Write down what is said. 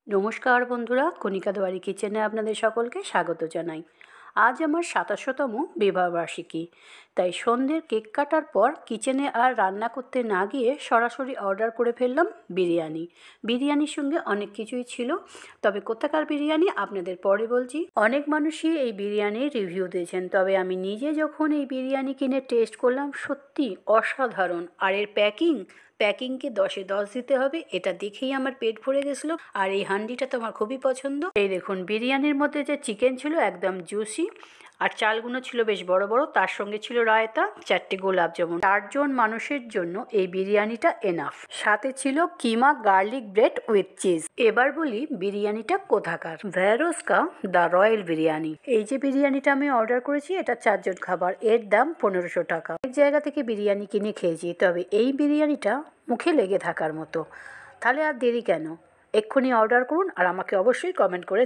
নমস্কার বন্ধুরা, কণিকা দুয়ারি কিচেনে আপনাদের সকলকে স্বাগত জানাই। আজ আমার ২৭তম বিবাহবার্ষিকী, তাই সন্ধ্যের কেক কাটার পর কিচেনে আর রান্না করতে না গিয়ে সরাসরি অর্ডার করে ফেললাম বিরিয়ানি। বিরিয়ানির সঙ্গে অনেক কিছুই ছিল, তবে কোথাকার বিরিয়ানি আপনাদের পরে বলছি। অনেক মানুষই এই বিরিয়ানির রিভিউ দিয়েছেন, তবে আমি নিজে যখন এই বিরিয়ানি কিনে টেস্ট করলাম, সত্যি অসাধারণ। আর এর প্যাকিংকে 10-এ 10 দিতে হবে, এটা দেখেই আমার পেট ভরে গেছিলো। আর এই হান্ডিটা তো আমার খুবই পছন্দ। এই দেখুন, বিরিয়ানির মধ্যে যে চিকেন ছিল একদম জুসি, আর চালগুলো ছিল বেশ বড় বড়, তার সঙ্গে ছিল রায়তা, 4টে গোলাপ জামুন। 4 জন মানুষের জন্য এই বিরিয়ানিটা এনাফ। সাথে ছিল কিমা গার্লিক ব্রেড উইথ চিজ। এবার বলি বিরিয়ানিটা কোথাকার। ভ্যারোস্কা দ্য রয়্যাল বিরিয়ানি। এই যে বিরিয়ানিটা আমি অর্ডার করেছি, এটা 4 জন খাবার, এর দাম 1500 টাকা। এক জায়গা থেকে বিরিয়ানি কিনে খেয়েছি, তবে এই বিরিয়ানিটা মুখে লেগে থাকার মতো। তাহলে আর দেরি কেন, এক্ষুনি অর্ডার করুন আর আমাকে অবশ্যই কমেন্ট করে